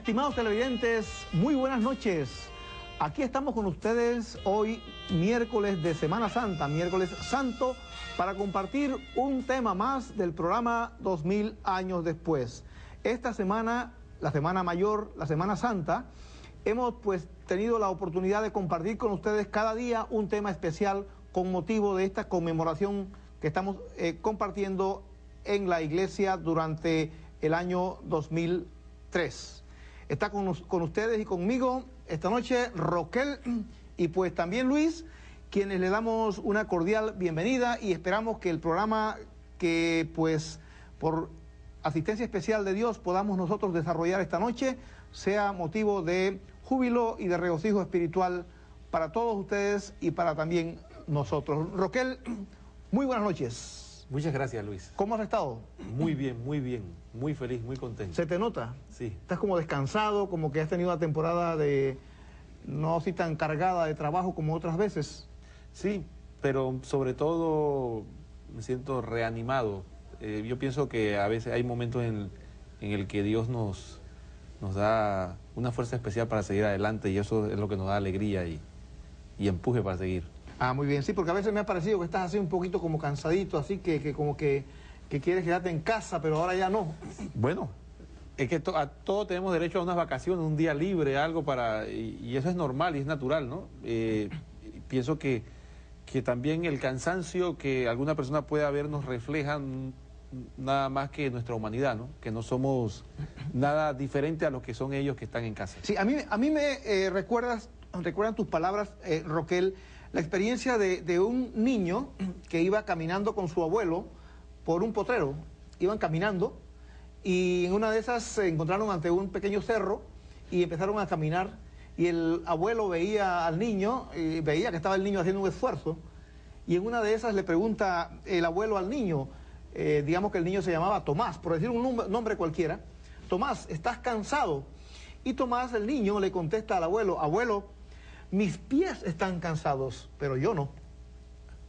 Estimados televidentes, muy buenas noches. Aquí estamos con ustedes hoy, miércoles de Semana Santa, miércoles santo, para compartir un tema más del programa 2000 años después. Esta semana, la Semana Mayor, la Semana Santa, hemos tenido la oportunidad de compartir con ustedes cada día un tema especial con motivo de esta conmemoración que estamos compartiendo en la iglesia durante el año 2003. Está con ustedes y conmigo esta noche Roquel y pues también Luis, quienes le damos una cordial bienvenida y esperamos que el programa que pues por asistencia especial de Dios podamos nosotros desarrollar esta noche sea motivo de júbilo y de regocijo espiritual para todos ustedes y para también nosotros. Roquel, muy buenas noches. Muchas gracias, Luis. ¿Cómo has estado? Muy bien, muy feliz, muy contento. ¿Se te nota? Sí. Estás como descansado, como que has tenido una temporada de no así tan cargada de trabajo como otras veces. Sí, pero sobre todo me siento reanimado. Yo pienso que a veces hay momentos en el que Dios nos da una fuerza especial para seguir adelante y eso es lo que nos da alegría y empuje para seguir. Ah, muy bien, sí, porque a veces me ha parecido que estás así un poquito como cansadito, así que como que quieres quedarte en casa, pero ahora ya no. Bueno, es que a todos tenemos derecho a unas vacaciones, un día libre, algo para... Y eso es normal y es natural, ¿no? Pienso que también el cansancio que alguna persona puede haber nos refleja nada más que nuestra humanidad, ¿no? Que no somos nada diferente a los que son ellos que están en casa. Sí, a mí me recuerdan tus palabras, Roquel, la experiencia de un niño que iba caminando con su abuelo por un potrero. Iban caminando y en una de esas se encontraron ante un pequeño cerro y empezaron a caminar y el abuelo veía al niño, veía que estaba el niño haciendo un esfuerzo y en una de esas le pregunta el abuelo al niño, digamos que el niño se llamaba Tomás, por decir un nombre cualquiera, Tomás, ¿estás cansado? Y Tomás, el niño, le contesta al abuelo, abuelo, mis pies están cansados, pero yo no.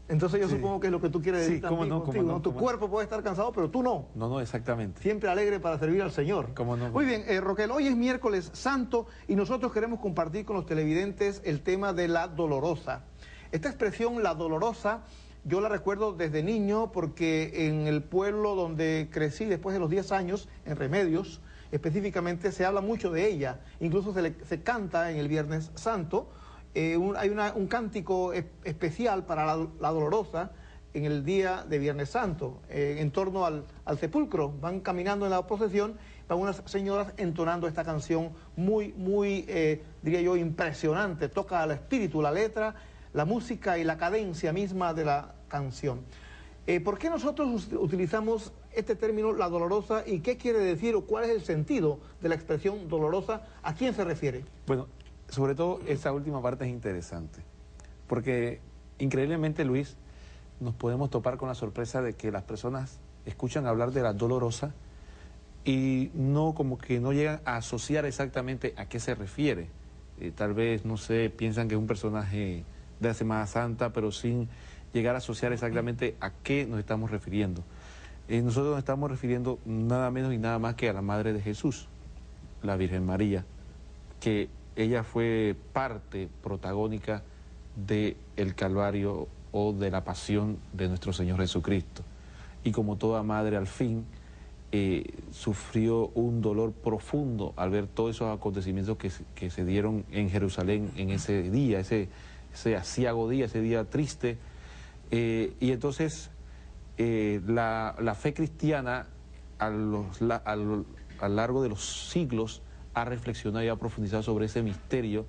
Entonces yo supongo que es lo que tú quieres decir también contigo, ¿no? Tu cuerpo puede estar cansado, pero tú no. No, exactamente. Siempre alegre para servir al Señor. Muy bien, Roquel, hoy es miércoles santo y nosotros queremos compartir con los televidentes el tema de la dolorosa. Esta expresión, la dolorosa, yo la recuerdo desde niño porque en el pueblo donde crecí después de los 10 años, en Remedios, específicamente se habla mucho de ella. Incluso se canta en el Viernes Santo. Hay un cántico especial para la dolorosa en el día de Viernes Santo, en torno al sepulcro. Van caminando en la procesión, van unas señoras entonando esta canción muy, diría yo, impresionante. Toca al espíritu, la letra, la música y la cadencia misma de la canción. ¿Por qué nosotros utilizamos este término, la dolorosa, y qué quiere decir o cuál es el sentido de la expresión dolorosa? ¿A quién se refiere? Bueno, sobre todo esa última parte es interesante, porque increíblemente, Luis, nos podemos topar con la sorpresa de que las personas escuchan hablar de la dolorosa y no como que no llegan a asociar exactamente a qué se refiere. Tal vez, no sé, piensan que es un personaje de la Semana Santa, pero sin llegar a asociar exactamente a qué nos estamos refiriendo. Nosotros nos estamos refiriendo nada menos y nada más que a la Madre de Jesús, la Virgen María, que ella fue parte protagónica del Calvario o de la pasión de nuestro Señor Jesucristo. Y como toda madre al fin, sufrió un dolor profundo al ver todos esos acontecimientos que se dieron en Jerusalén en ese día, ese aciago día, ese día triste. Y entonces la fe cristiana a lo largo de los siglos ha reflexionado y ha profundizado sobre ese misterio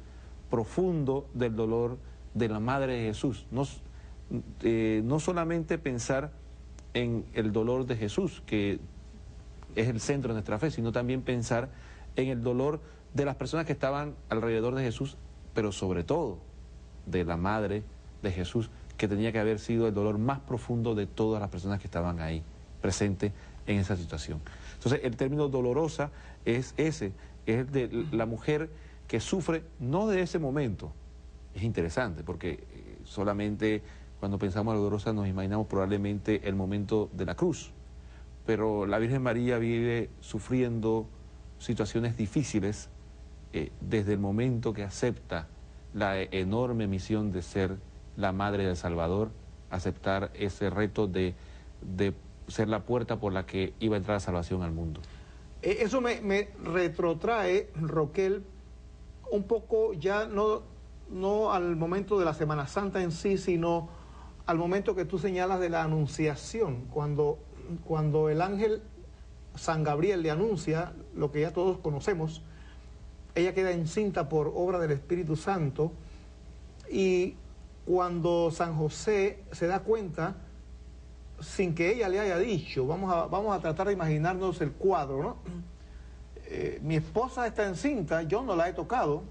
profundo del dolor de la Madre de Jesús. No solamente pensar en el dolor de Jesús, que es el centro de nuestra fe, sino también pensar en el dolor de las personas que estaban alrededor de Jesús, pero sobre todo de la Madre de Jesús, que tenía que haber sido el dolor más profundo de todas las personas que estaban ahí, presentes en esa situación. Entonces, el término dolorosa es ese, es de la mujer que sufre, no de ese momento. Es interesante, porque solamente cuando pensamos en la dolorosa nos imaginamos probablemente el momento de la cruz, pero la Virgen María vive sufriendo situaciones difíciles desde el momento que acepta la enorme misión de ser la madre del Salvador, aceptar ese reto de ser la puerta por la que iba a entrar la salvación al mundo. Eso me retrotrae, Roquel, un poco ya no al momento de la Semana Santa en sí, sino al momento que tú señalas de la anunciación, cuando el ángel San Gabriel le anuncia lo que ya todos conocemos. Ella queda encinta por obra del Espíritu Santo, y cuando San José se da cuenta, sin que ella le haya dicho, vamos a tratar de imaginarnos el cuadro, ¿no? Mi esposa está encinta, yo no la he tocado,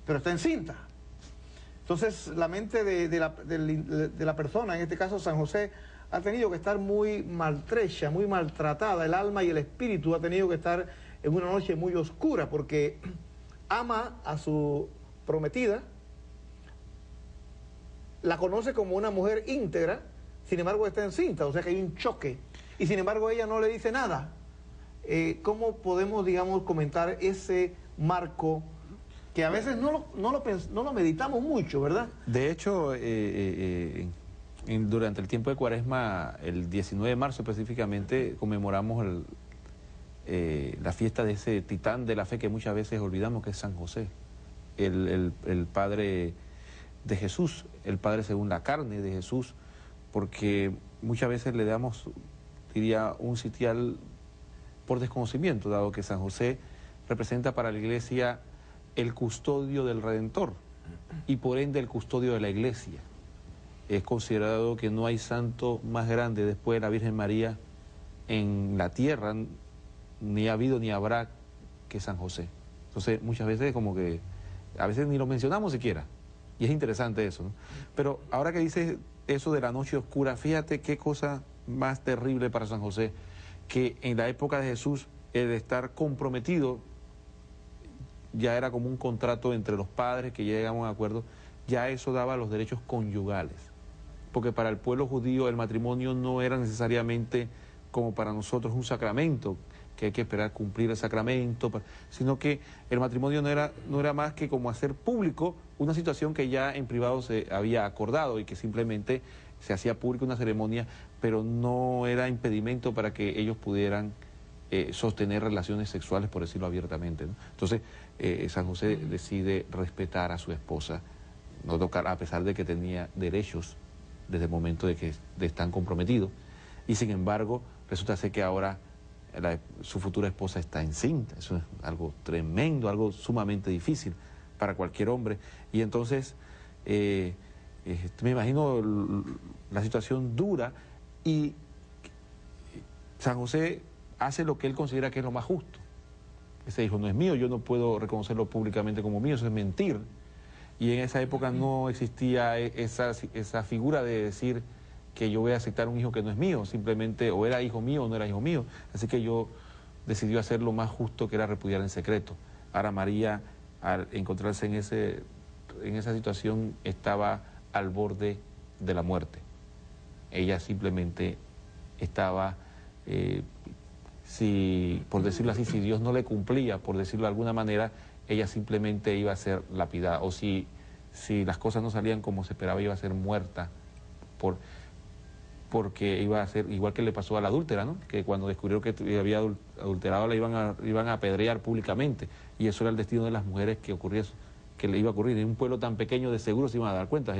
pero está encinta. Entonces la mente de la persona, en este caso San José, ha tenido que estar muy maltrecha, muy maltratada, el alma y el espíritu ha tenido que estar en una noche muy oscura, porque ama a su prometida, la conoce como una mujer íntegra, sin embargo está encinta, o sea que hay un choque, y sin embargo ella no le dice nada. ¿Cómo podemos, digamos, comentar ese marco que a veces no lo meditamos mucho, ¿verdad? De hecho, durante el tiempo de Cuaresma, el 19 de marzo específicamente, conmemoramos la fiesta de ese titán de la fe que muchas veces olvidamos, que es San José, el padre de Jesús, el padre según la carne de Jesús, porque muchas veces le damos, diría, un sitial por desconocimiento, dado que San José representa para la Iglesia el custodio del Redentor y por ende el custodio de la Iglesia. Es considerado que no hay santo más grande después de la Virgen María en la tierra, ni ha habido ni habrá, que San José. Entonces muchas veces como que a veces ni lo mencionamos siquiera, y es interesante eso, ¿no? Pero ahora que dices eso de la noche oscura, fíjate qué cosa más terrible para San José, que en la época de Jesús el estar comprometido ya era como un contrato entre los padres, que ya llegamos a un acuerdo, ya eso daba los derechos conyugales, porque para el pueblo judío el matrimonio no era necesariamente como para nosotros un sacramento, que hay que esperar cumplir el sacramento, sino que el matrimonio no era más que como hacer público una situación que ya en privado se había acordado y que simplemente se hacía pública una ceremonia, pero no era impedimento para que ellos pudieran sostener relaciones sexuales, por decirlo abiertamente, ¿no? Entonces, San José decide respetar a su esposa, no tocar, a pesar de que tenía derechos desde el momento de estar comprometidos, y sin embargo, resulta ser que ahora su futura esposa está encinta. Eso es algo tremendo, algo sumamente difícil para cualquier hombre. Y entonces, me imagino la situación dura, y San José hace lo que él considera que es lo más justo. Ese hijo no es mío, yo no puedo reconocerlo públicamente como mío, eso es mentir. Y en esa época no existía esa figura de decir que yo voy a aceptar un hijo que no es mío, simplemente o era hijo mío o no era hijo mío. Así que yo decidí hacer lo más justo, que era repudiar en secreto. Ahora María, al encontrarse en esa situación, estaba al borde de la muerte. Ella simplemente estaba, por decirlo así, si Dios no le cumplía, por decirlo de alguna manera, ella simplemente iba a ser lapidada, o si las cosas no salían como se esperaba, iba a ser muerta, porque iba a ser igual que le pasó a la adúltera, ¿no? Que cuando descubrió que había adulterado la iban a apedrear públicamente, y eso era el destino de las mujeres que le iba a ocurrir. En un pueblo tan pequeño de seguro se iban a dar cuenta.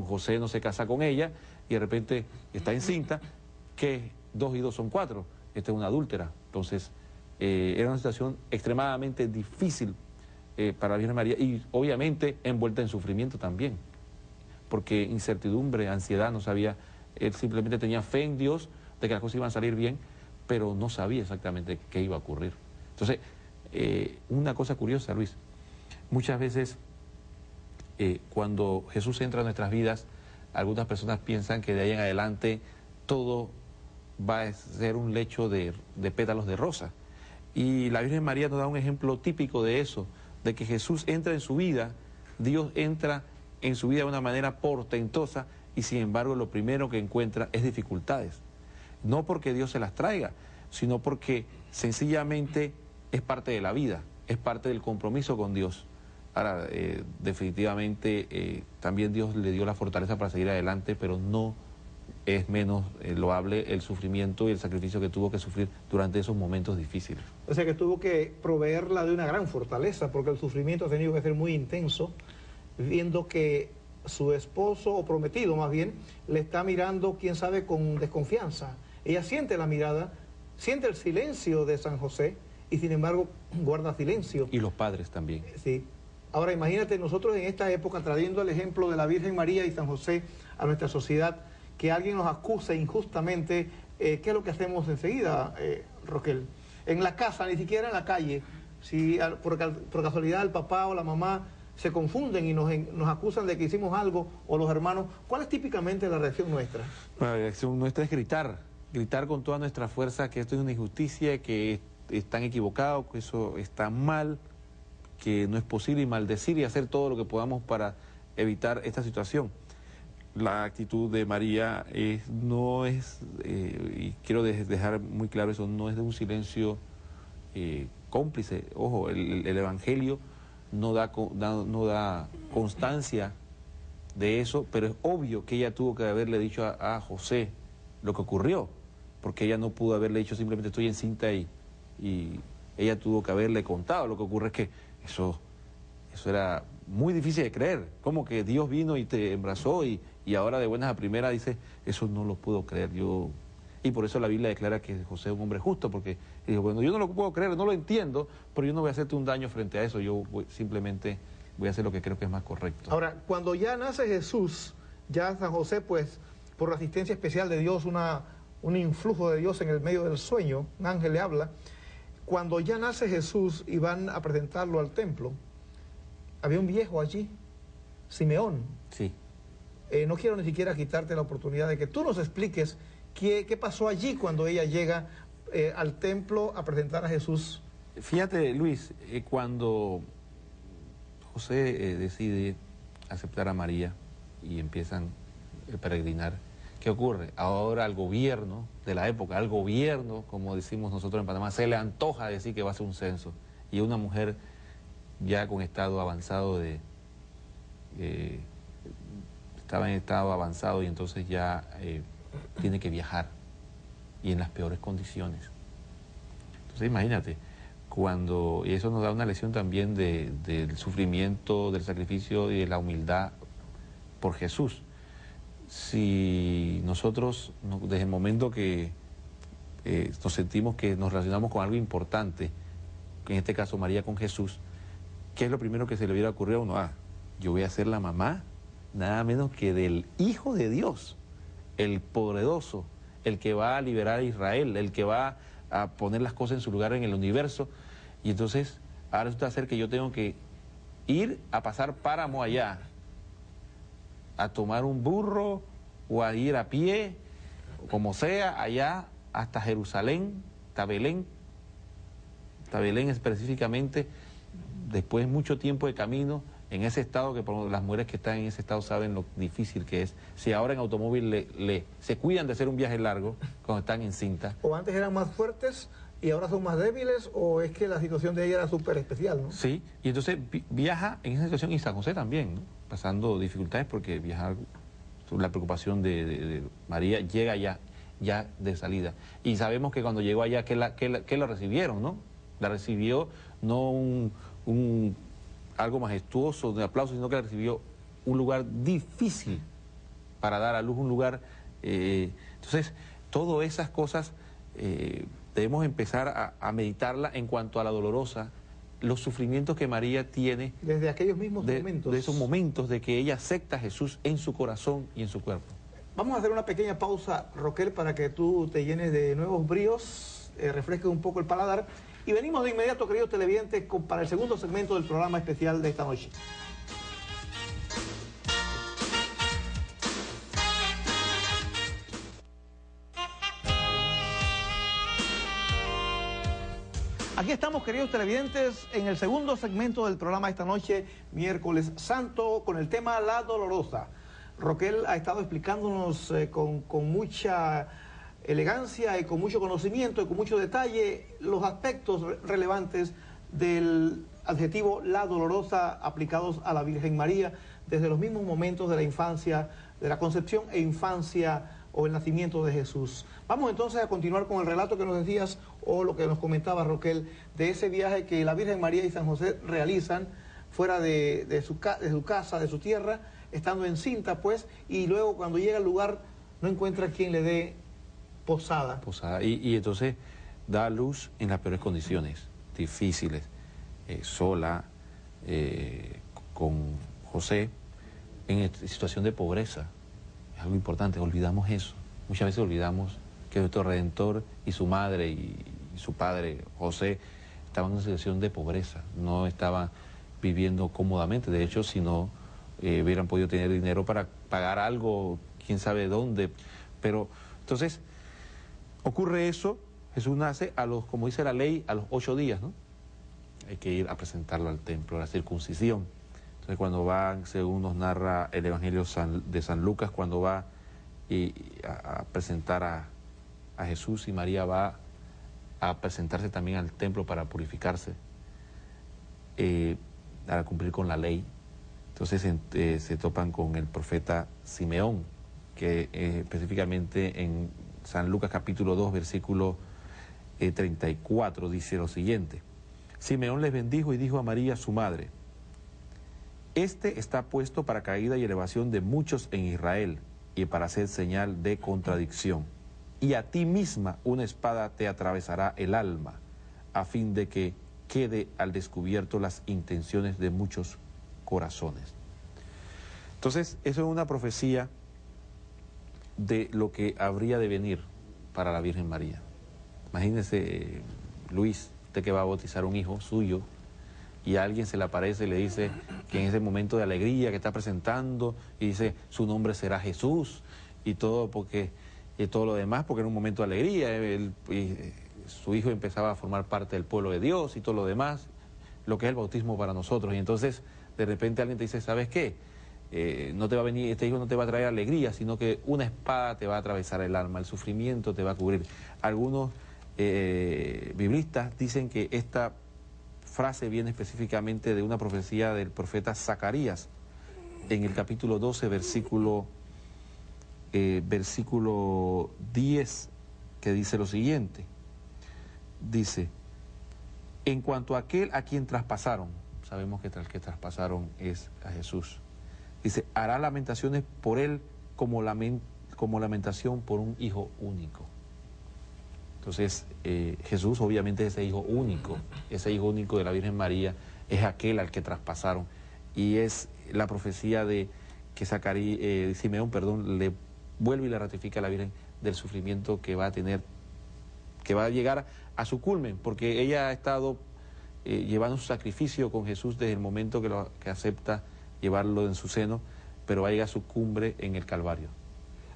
José no se casa con ella y de repente está encinta, que 2 y 2 son 4, esta es una adúltera. Entonces era una situación extremadamente difícil para la Virgen María, y obviamente envuelta en sufrimiento también, porque incertidumbre, ansiedad, no sabía. Él simplemente tenía fe en Dios de que las cosas iban a salir bien, pero no sabía exactamente qué iba a ocurrir. Entonces, una cosa curiosa, Luis, muchas veces cuando Jesús entra en nuestras vidas, algunas personas piensan que de ahí en adelante todo va a ser un lecho de pétalos de rosa. Y la Virgen María nos da un ejemplo típico de eso, de que Jesús entra en su vida, Dios entra en su vida de una manera portentosa, y sin embargo lo primero que encuentra es dificultades. No porque Dios se las traiga, sino porque sencillamente es parte de la vida. es parte del compromiso con Dios. Ahora, definitivamente también Dios le dio la fortaleza para seguir adelante, pero no es menos loable el sufrimiento y el sacrificio que tuvo que sufrir durante esos momentos difíciles. O sea que tuvo que proveerla de una gran fortaleza, porque el sufrimiento ha tenido que ser muy intenso, viendo que su esposo, o prometido más bien, le está mirando, quién sabe, con desconfianza. Ella siente la mirada, siente el silencio de San José, y sin embargo guarda silencio. Y los padres también. Sí. Ahora imagínate nosotros en esta época trayendo el ejemplo de la Virgen María y San José a nuestra sociedad, que alguien nos acuse injustamente, ¿qué es lo que hacemos enseguida, Roquel? En la casa, ni siquiera en la calle, si por casualidad el papá o la mamá se confunden y nos acusan de que hicimos algo, o los hermanos, ¿cuál es típicamente la reacción nuestra? La reacción nuestra es gritar con toda nuestra fuerza que esto es una injusticia, que están equivocados, que eso está mal, que no es posible, y maldecir y hacer todo lo que podamos para evitar esta situación. La actitud de María no es, y quiero dejar muy claro eso, no es de un silencio cómplice. Ojo, el Evangelio no da constancia de eso, pero es obvio que ella tuvo que haberle dicho a José lo que ocurrió, porque ella no pudo haberle dicho simplemente estoy encinta y ella tuvo que haberle contado. Lo que ocurre es que eso era muy difícil de creer, como que Dios vino y te embrazó y ahora de buenas a primeras dice, eso no lo puedo creer yo. Y por eso la Biblia declara que José es un hombre justo, porque dijo, bueno, yo no lo puedo creer, no lo entiendo, pero yo no voy a hacerte un daño frente a eso, simplemente voy a hacer lo que creo que es más correcto. Ahora, cuando ya nace Jesús, ya San José, pues, por la asistencia especial de Dios, un influjo de Dios en el medio del sueño, un ángel le habla, cuando ya nace Jesús y van a presentarlo al templo, había un viejo allí, Simeón. Sí. No quiero ni siquiera quitarte la oportunidad de que tú nos expliques qué pasó allí cuando ella llega al templo a presentar a Jesús. Fíjate, Luis, cuando José decide aceptar a María y empiezan a peregrinar, ¿qué ocurre? Ahora al gobierno de la época, al gobierno, como decimos nosotros en Panamá, se le antoja decir que va a hacer un censo. Y una mujer ya con estado avanzado estaba en estado avanzado y entonces ya tiene que viajar y en las peores condiciones. Entonces imagínate, y eso nos da una lección también del sufrimiento, del sacrificio y de la humildad por Jesús. Si nosotros, desde el momento que nos sentimos que nos relacionamos con algo importante, en este caso María con Jesús, ¿qué es lo primero que se le hubiera ocurrido a uno? Yo voy a ser la mamá, nada menos que del Hijo de Dios, el poderoso, el que va a liberar a Israel, el que va a poner las cosas en su lugar en el universo. Y entonces, ahora resulta ser que yo tengo que ir a pasar páramo allá, a tomar un burro o a ir a pie, como sea, allá hasta Jerusalén, hasta Belén específicamente, después de mucho tiempo de camino, en ese estado, que por las mujeres que están en ese estado saben lo difícil que es. Si ahora en automóvil se cuidan de hacer un viaje largo cuando están encinta. O antes eran más fuertes y ahora son más débiles, o es que la situación de ella era súper especial, ¿no? Sí, y entonces viaja en esa situación, y San José también, ¿no? Pasando dificultades, porque viajar, la preocupación de María llega ya de salida. Y sabemos que cuando llegó allá, que la recibieron, ¿no? La recibió no algo majestuoso de aplauso, sino que la recibió un lugar difícil para dar a luz, un lugar... entonces, todas esas cosas debemos empezar a meditarla en cuanto a la dolorosa, los sufrimientos que María tiene... Desde aquellos mismos momentos. De esos momentos de que ella acepta a Jesús en su corazón y en su cuerpo. Vamos a hacer una pequeña pausa, Roquel, para que tú te llenes de nuevos bríos, refresques un poco el paladar. Y venimos de inmediato, queridos televidentes, para el segundo segmento del programa especial de esta noche. Aquí estamos, queridos televidentes, en el segundo segmento del programa esta noche, miércoles santo, con el tema La Dolorosa. Roquel ha estado explicándonos con mucha elegancia y con mucho conocimiento y con mucho detalle los aspectos relevantes del adjetivo la dolorosa aplicados a la Virgen María desde los mismos momentos de la infancia, de la concepción e infancia o el nacimiento de Jesús. Vamos entonces a continuar con el relato que nos decías o lo que nos comentaba Roquel de ese viaje que la Virgen María y San José realizan fuera de su casa, de su tierra, estando encinta pues, y luego cuando llega al lugar no encuentra quien le dé posada. Y entonces da a luz en las peores condiciones, difíciles, sola, con José, en situación de pobreza. Es algo importante, olvidamos eso. Muchas veces olvidamos que nuestro Redentor y su madre y su padre, José, estaban en una situación de pobreza, no estaban viviendo cómodamente. De hecho, si no hubieran podido tener dinero para pagar algo, quién sabe dónde. Pero entonces ocurre eso, Jesús nace a los, como dice la ley, a los 8 días, ¿no? Hay que ir a presentarlo al templo, a la circuncisión. Entonces cuando va, según nos narra el Evangelio de San Lucas, cuando va a presentar a Jesús, y María va a presentarse también al templo para purificarse, para cumplir con la ley. Entonces se topan con el profeta Simeón, que específicamente en San Lucas capítulo 2, versículo 34, dice lo siguiente: Simeón les bendijo y dijo a María, su madre: Este está puesto para caída y elevación de muchos en Israel, y para hacer señal de contradicción. Y a ti misma una espada te atravesará el alma, a fin de que quede al descubierto las intenciones de muchos corazones. Entonces, eso es una profecía de lo que habría de venir para la Virgen María. Imagínese, Luis, usted que va a bautizar un hijo suyo, y a alguien se le aparece y le dice que en ese momento de alegría que está presentando, y dice, su nombre será Jesús, y todo todo lo demás, porque era un momento de alegría, su hijo empezaba a formar parte del pueblo de Dios y todo lo demás, lo que es el bautismo para nosotros. Y entonces, de repente alguien te dice, ¿sabes qué? No te va a venir, este hijo no te va a traer alegría, sino que una espada te va a atravesar el alma, el sufrimiento te va a cubrir. Algunos biblistas dicen que esta frase viene específicamente de una profecía del profeta Zacarías, en el capítulo 12, versículo 10, que dice lo siguiente. Dice, en cuanto a aquel a quien traspasaron, sabemos que el que traspasaron es a Jesús. Dice, hará lamentaciones por él como lamentación por un hijo único. Entonces, Jesús obviamente es ese hijo único de la Virgen María, es aquel al que traspasaron. Y es la profecía de que Simeón, le vuelve y le ratifica a la Virgen del sufrimiento que va a tener, que va a llegar a su culmen, porque ella ha estado llevando su sacrificio con Jesús desde el momento que acepta llevarlo en su seno, pero va a llegar a su cumbre en el Calvario.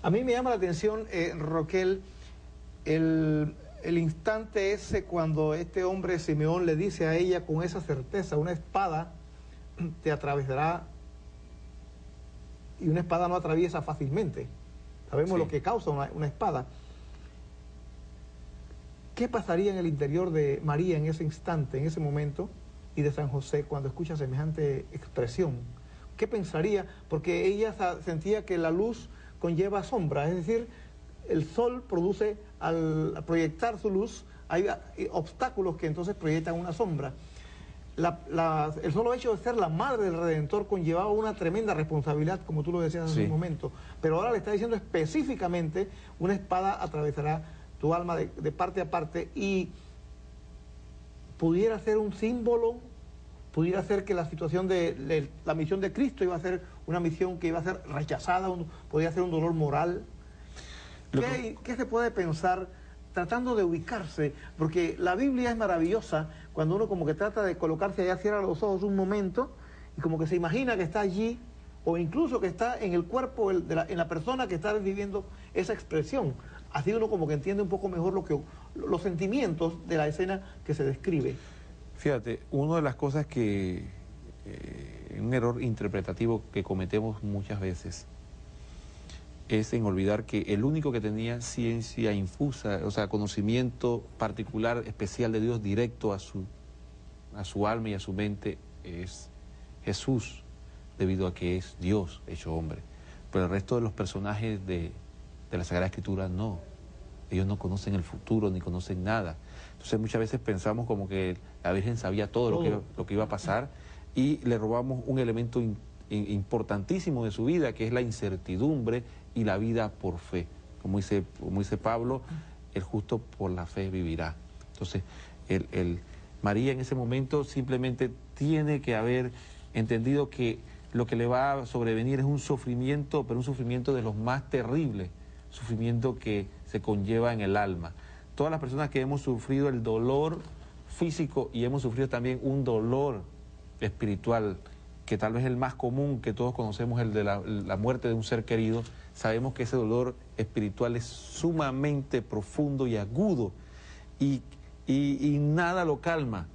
A mí me llama la atención, Roquel, el instante ese cuando este hombre Simeón le dice a ella con esa certeza, una espada te atravesará, y una espada no atraviesa fácilmente. Sabemos lo que causa una espada. ¿Qué pasaría en el interior de María en ese instante, en ese momento, y de San José cuando escucha semejante expresión? ¿Qué pensaría? Porque ella sentía que la luz conlleva sombra, es decir, el sol produce, al proyectar su luz, hay obstáculos que entonces proyectan una sombra. El solo hecho de ser la madre del Redentor conllevaba una tremenda responsabilidad, como tú lo decías hace un momento, pero ahora le está diciendo específicamente, una espada atravesará tu alma de parte a parte, y pudiera ser un símbolo, pudiera ser que la situación de la misión de Cristo iba a ser una misión que iba a ser rechazada, podría ser un dolor moral. ¿Qué se puede pensar tratando de ubicarse? Porque la Biblia es maravillosa cuando uno como que trata de colocarse allá, cierra los ojos un momento y como que se imagina que está allí, o incluso que está en el cuerpo, en la persona que está viviendo esa expresión. Así uno como que entiende un poco mejor los sentimientos de la escena que se describe. Fíjate, una de las cosas un error interpretativo que cometemos muchas veces, es en olvidar que el único que tenía ciencia infusa, o sea, conocimiento particular, especial de Dios directo a su a su alma y a su mente es Jesús, debido a que es Dios hecho hombre. Pero el resto de los personajes de la Sagrada Escritura no. Ellos no conocen el futuro ni conocen nada. Entonces muchas veces pensamos como que la Virgen sabía todo lo que iba a pasar y le robamos un elemento importantísimo de su vida, que es la incertidumbre y la vida por fe. Como dice Pablo, el justo por la fe vivirá. Entonces, María en ese momento simplemente tiene que haber entendido que lo que le va a sobrevenir es un sufrimiento, pero un sufrimiento de los más terribles, sufrimiento que se conlleva en el alma. Todas las personas que hemos sufrido el dolor físico y hemos sufrido también un dolor espiritual, que tal vez es el más común que todos conocemos, el de la muerte de un ser querido, sabemos que ese dolor espiritual es sumamente profundo y agudo y nada lo calma.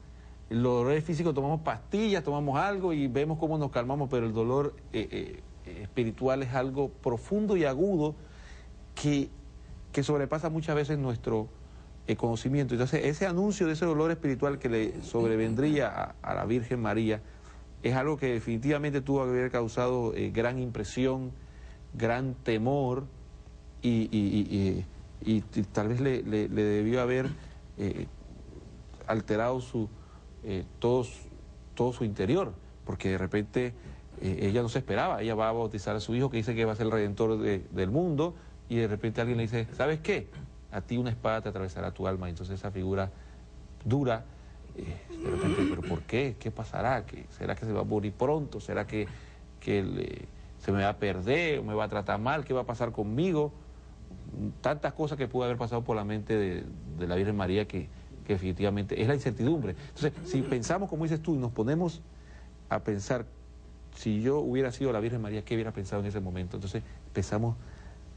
El dolor físico tomamos pastillas, tomamos algo y vemos cómo nos calmamos, pero el dolor espiritual es algo profundo y agudo que sobrepasa muchas veces nuestro conocimiento. Entonces, ese anuncio de ese dolor espiritual que le sobrevendría a la Virgen María es algo que definitivamente tuvo que haber causado gran impresión, gran temor y tal vez le debió haber alterado todo su interior, porque de repente ella no se esperaba. Ella va a bautizar a su hijo, que dice que va a ser el redentor del mundo, y de repente alguien le dice, ¿sabes qué? A ti una espada te atravesará tu alma. Entonces esa figura dura, de repente, ¿pero por qué? ¿Qué pasará? ¿Será que se va a morir pronto? ¿Será que se me va a perder? ¿O me va a tratar mal? ¿Qué va a pasar conmigo? Tantas cosas que pudo haber pasado por la mente de la Virgen María que definitivamente es la incertidumbre. Entonces, si pensamos, como dices tú, y nos ponemos a pensar, si yo hubiera sido la Virgen María, ¿qué hubiera pensado en ese momento? Entonces empezamos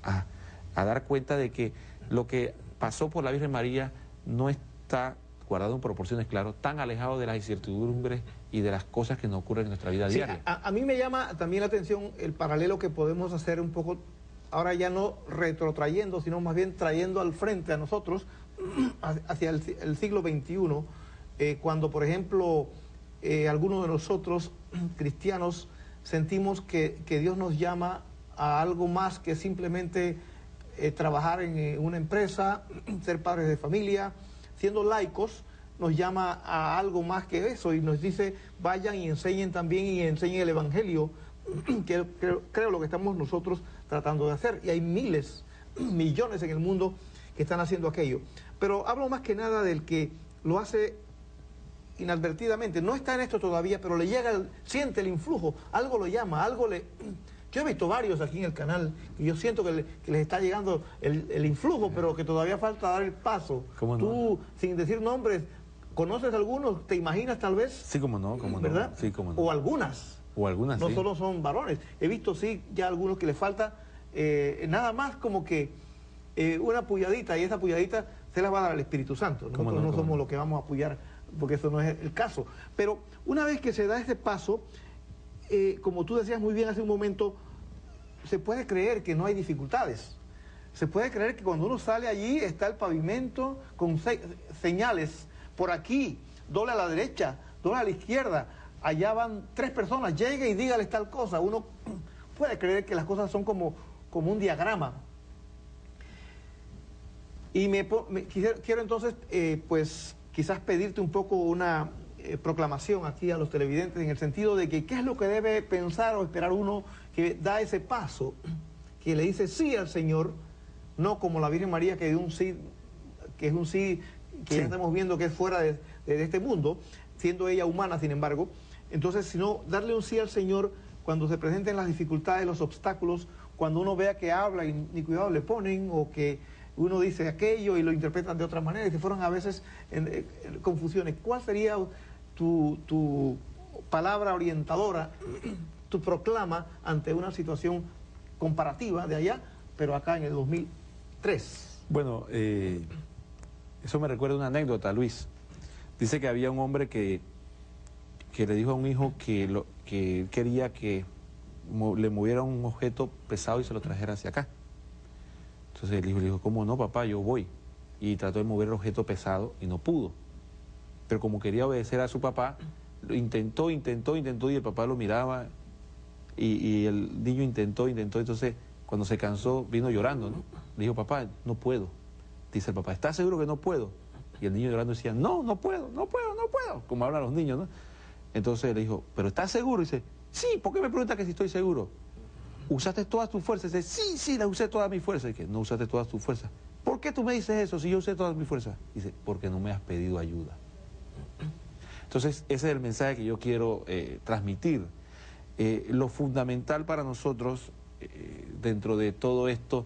a dar cuenta de que lo que pasó por la Virgen María no está guardado en proporciones, claro, tan alejado de las incertidumbres y de las cosas que nos ocurren en nuestra vida diaria. A mí me llama también la atención el paralelo que podemos hacer un poco, ahora ya no retrotrayendo, sino más bien trayendo al frente a nosotros, hacia el siglo XXI, cuando, por ejemplo, algunos de nosotros, cristianos, sentimos que Dios nos llama a algo más que simplemente trabajar en una empresa, ser padres de familia, siendo laicos, nos llama a algo más que eso y nos dice, vayan y enseñen también y enseñen el Evangelio, que creo lo que estamos nosotros tratando de hacer. Y hay miles, millones en el mundo que están haciendo aquello. Pero hablo más que nada del que lo hace inadvertidamente. No está en esto todavía, pero le llega, siente el influjo, algo lo llama, algo le... Yo he visto varios aquí en el canal y yo siento que les está llegando el influjo, pero que todavía falta dar el paso. ¿Cómo no? Tú, sin decir nombres, ¿conoces algunos? ¿Te imaginas tal vez? Sí, cómo no, ¿verdad? Sí, cómo no. O algunas. O algunas, no sí. solo son varones. He visto, sí, ya algunos que les falta nada más como que una puyadita, y esa puyadita se la va a dar al Espíritu Santo. Nosotros no somos los que vamos a apoyar, porque eso no es el caso. Pero una vez que se da ese paso, como tú decías muy bien hace un momento, se puede creer que no hay dificultades. Se puede creer que cuando uno sale allí está el pavimento con señales. Por aquí, doble a la derecha, doble a la izquierda. Allá van 3 personas, llegue y dígales tal cosa. Uno puede creer que las cosas son como un diagrama. Y quiero entonces, pues, quizás pedirte un poco una proclamación aquí a los televidentes, en el sentido de que qué es lo que debe pensar o esperar uno que da ese paso, que le dice sí al Señor, no como la Virgen María, que de un sí, que es un sí que ya estamos viendo que es fuera de este mundo, siendo ella humana, sin embargo. Entonces, sino darle un sí al Señor cuando se presenten las dificultades, los obstáculos, cuando uno vea que habla y ni cuidado le ponen, o que uno dice aquello y lo interpretan de otra manera, y se fueron a veces en confusiones. ¿Cuál sería tu palabra orientadora, tu proclama ante una situación comparativa de allá, pero acá en el 2003? Bueno, eso me recuerda una anécdota, Luis. Dice que había un hombre que le dijo a un hijo que quería que le moviera un objeto pesado y se lo trajera hacia acá. Entonces el hijo le dijo, ¿cómo no, papá? Yo voy. Y trató de mover el objeto pesado y no pudo. pero como quería obedecer a su papá, lo intentó, y el papá lo miraba, y el niño intentó, entonces cuando se cansó vino llorando, ¿no? Le dijo, papá, no puedo. Dice el papá, ¿estás seguro que no puedo? Y el niño llorando decía, no puedo, como hablan los niños, ¿no? Entonces le dijo, ¿pero estás seguro? Y dice, sí, ¿por qué me preguntas que si estoy seguro? ¿Usaste todas tus fuerzas? Y dice, sí, las usé todas mis fuerzas. Y que no usaste todas tus fuerzas. ¿Por qué tú me dices eso si yo usé todas mis fuerzas? Dice, porque no me has pedido ayuda. Entonces, ese es el mensaje que yo quiero transmitir. Lo fundamental para nosotros, dentro de todo esto,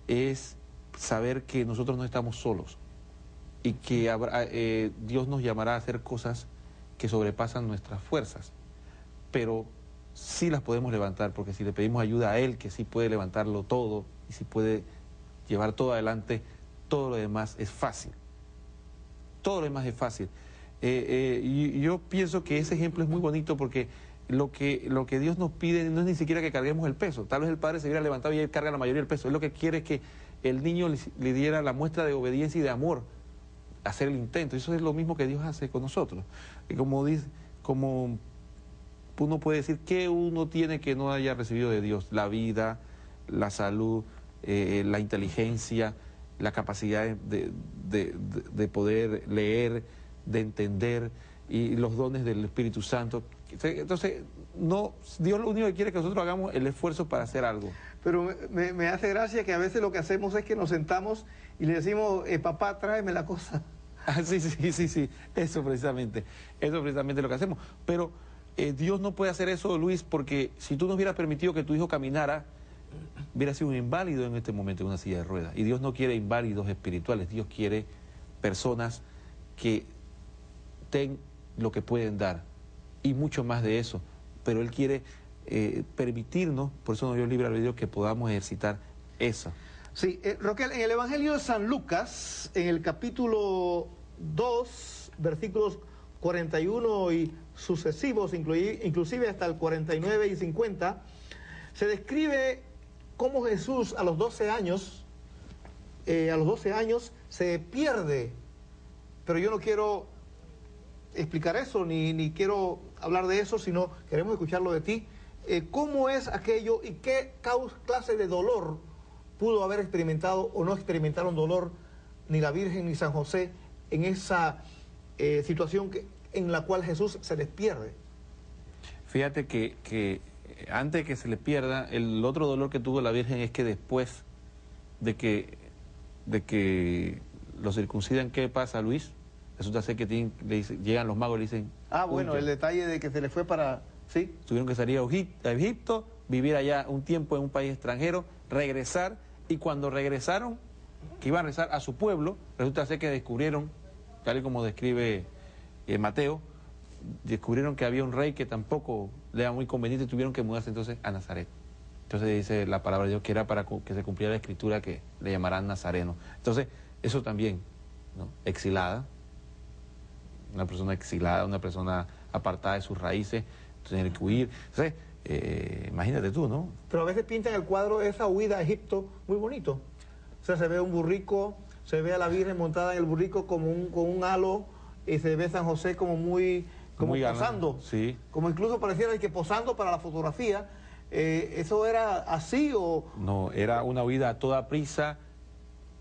es saber que nosotros no estamos solos y que Dios nos llamará a hacer cosas que sobrepasan nuestras fuerzas, pero sí las podemos levantar, porque si le pedimos ayuda a Él, que sí puede levantarlo todo y sí puede llevar todo adelante, todo lo demás es fácil. Todo lo demás es fácil. Y yo pienso que ese ejemplo es muy bonito, porque lo que Dios nos pide no es ni siquiera que carguemos el peso. Tal vez el padre se hubiera levantado y él carga la mayoría del peso. Él lo que quiere es que el niño le diera la muestra de obediencia y de amor, hacer el intento. Eso es lo mismo que Dios hace con nosotros. Y como uno puede decir, ¿qué uno tiene que no haya recibido de Dios? La vida, la salud, la inteligencia, la capacidad de poder leer, de entender, y los dones del Espíritu Santo. Entonces, Dios lo único que quiere es que nosotros hagamos el esfuerzo para hacer algo. Pero me hace gracia que a veces lo que hacemos es que nos sentamos y le decimos, papá, tráeme la cosa. Ah, sí, eso precisamente es lo que hacemos. Pero Dios no puede hacer eso, Luis, porque si tú no hubieras permitido que tu hijo caminara, hubiera sido un inválido en este momento en una silla de ruedas. Y Dios no quiere inválidos espirituales, Dios quiere personas que den lo que pueden dar, y mucho más de eso. Pero Él quiere permitirnos, por eso nos dio el libre albedrío, que podamos ejercitar eso. Sí, Roquel, en el Evangelio de San Lucas, en el capítulo 2, versículos 41 y sucesivos, inclusive hasta el 49 y 50, se describe cómo Jesús a los 12 años se pierde. Pero yo no quiero explicar eso, ni quiero hablar de eso, sino queremos escucharlo de ti. ¿Cómo es aquello y qué clase de dolor pudo haber experimentado o no experimentaron dolor ni la Virgen ni San José en esa situación en la cual Jesús se les pierde? Fíjate que antes de que se le pierda, el otro dolor que tuvo la Virgen es que después de que lo circuncidan, ¿qué pasa, Luis? Resulta ser que llegan los magos y le dicen... bueno, el detalle de que se le fue para... ¿sí? Tuvieron que salir a Egipto, vivir allá un tiempo en un país extranjero, regresar, y cuando regresaron, que iban a regresar a su pueblo, resulta ser que descubrieron, tal y como describe Mateo, descubrieron que había un rey que tampoco le era muy conveniente, y tuvieron que mudarse entonces a Nazaret. Entonces dice la palabra de Dios que era para que se cumpliera la escritura, que le llamarán nazareno. Entonces, eso también, ¿no? Exilada, una persona exilada, una persona apartada de sus raíces, tener que huir. Entonces, imagínate tú, ¿no? Pero a veces pintan el cuadro de esa huida a Egipto muy bonito. O sea, se ve un burrico, se ve a la Virgen montada en el burrico con un halo, y se ve a San José como muy posando. Sí. Como incluso pareciera que posando para la fotografía. ¿Eso era así o...? No, era una huida a toda prisa.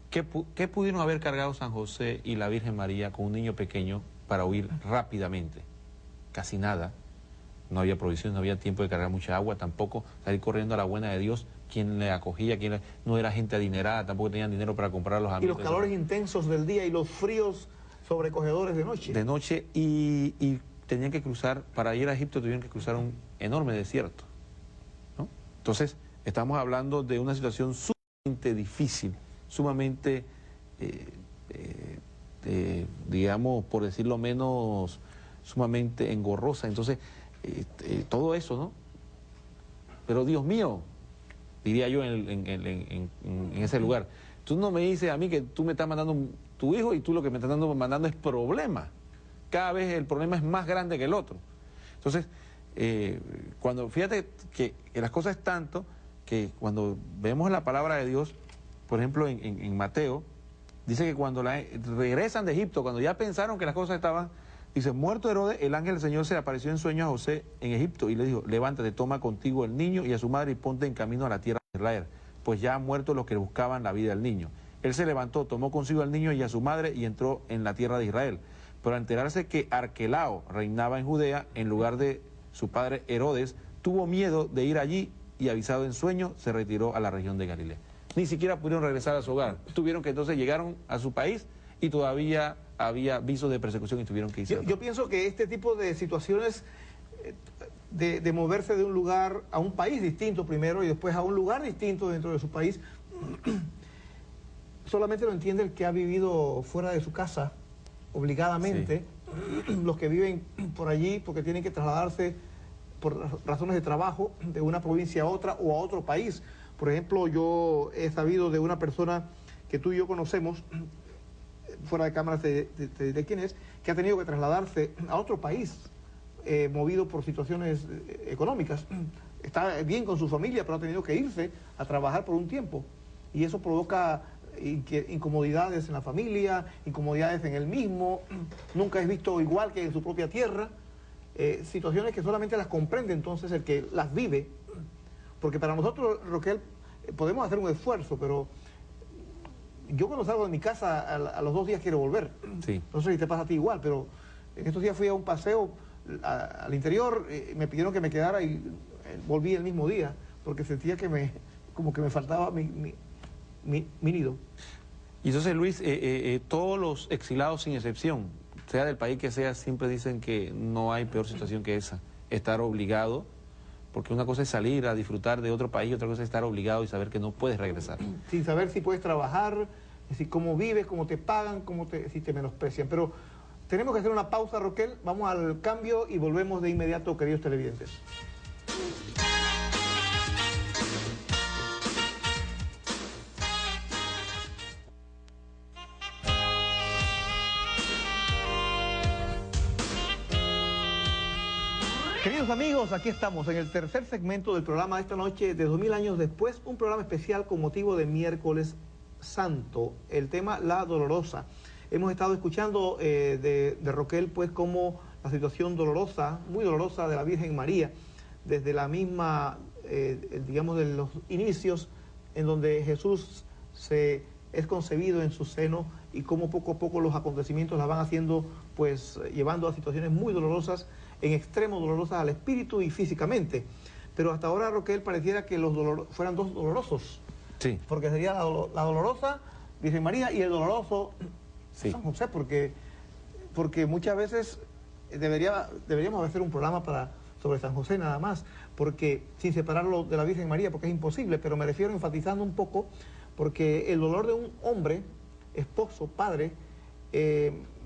¿Qué pudieron haber cargado San José y la Virgen María con un niño pequeño para huir rápidamente? Casi nada. No había provisión, no había tiempo de cargar mucha agua, tampoco salir corriendo a la buena de Dios. Quien le acogía, no era gente adinerada, tampoco tenían dinero para comprar los amigos. Y los calores intensos del día y los fríos sobrecogedores de noche. De noche, y tenían que cruzar, para ir a Egipto tuvieron que cruzar un enorme desierto, ¿no? Entonces, estamos hablando de una situación sumamente difícil, sumamente, digamos, por decirlo menos, sumamente engorrosa. Entonces, todo eso, ¿no? Pero Dios mío, diría yo en ese lugar, tú no me dices a mí que tú me estás mandando tu hijo y tú lo que me estás mandando es problema. Cada vez el problema es más grande que el otro. Entonces, fíjate que las cosas es tanto que cuando vemos la palabra de Dios, por ejemplo en Mateo, dice que cuando regresan de Egipto, cuando ya pensaron que las cosas estaban, Dice, muerto Herodes, el ángel del Señor se le apareció en sueño a José en Egipto y le dijo, levántate, toma contigo el niño y a su madre y ponte en camino a la tierra de Israel, pues ya han muerto los que buscaban la vida del niño. Él se levantó, tomó consigo al niño y a su madre y entró en la tierra de Israel. Pero al enterarse que Arquelao reinaba en Judea en lugar de su padre Herodes, tuvo miedo de ir allí y avisado en sueño, se retiró a la región de Galilea. Ni siquiera pudieron regresar a su hogar. Tuvieron que entonces llegaron a su país y todavía había visos de persecución y tuvieron que irse. Yo pienso que este tipo de situaciones de moverse de un lugar a un país distinto primero y después a un lugar distinto dentro de su país, solamente lo entiende el que ha vivido fuera de su casa obligadamente, sí. Los que viven por allí porque tienen que trasladarse por razones de trabajo de una provincia a otra o a otro país. Por ejemplo, yo he sabido de una persona que tú y yo conocemos, fuera de cámara te diré quién es, que ha tenido que trasladarse a otro país, movido por situaciones económicas. Está bien con su familia, pero ha tenido que irse a trabajar por un tiempo. Y eso provoca incomodidades en la familia, incomodidades en él mismo, nunca es visto igual que en su propia tierra, situaciones que solamente las comprende entonces el que las vive, porque para nosotros, Roquel, podemos hacer un esfuerzo, pero yo cuando salgo de mi casa a los 2 días quiero volver. Sí. No sé si te pasa a ti igual, pero en estos días fui a un paseo al interior, me pidieron que me quedara y volví el mismo día, porque sentía que como que me faltaba mi nido. Y entonces, Luis, todos los exilados sin excepción, sea del país que sea, siempre dicen que no hay peor situación que esa, estar obligado, porque una cosa es salir a disfrutar de otro país, otra cosa es estar obligado y saber que no puedes regresar. Sin saber si puedes trabajar, si cómo vives, cómo te pagan, si te menosprecian. Pero tenemos que hacer una pausa, Roquel, vamos al cambio y volvemos de inmediato, queridos televidentes. Queridos amigos, aquí estamos en el tercer segmento del programa de esta noche de 2000 años después, un programa especial con motivo de Miércoles Santo, el tema La Dolorosa. Hemos estado escuchando de Roquel pues como la situación dolorosa, muy dolorosa de la Virgen María, desde la misma, digamos, de los inicios en donde Jesús es concebido en su seno y cómo poco a poco los acontecimientos la van haciendo, pues llevando a situaciones muy dolorosas, en extremo dolorosas al espíritu y físicamente. Pero hasta ahora, Roquel, pareciera que fueran dos dolorosos. Sí. Porque sería la dolorosa Virgen María y el doloroso sí. San José, porque muchas veces deberíamos hacer un programa sobre San José nada más, porque sin separarlo de la Virgen María, porque es imposible, pero me refiero enfatizando un poco, porque el dolor de un hombre, esposo, padre,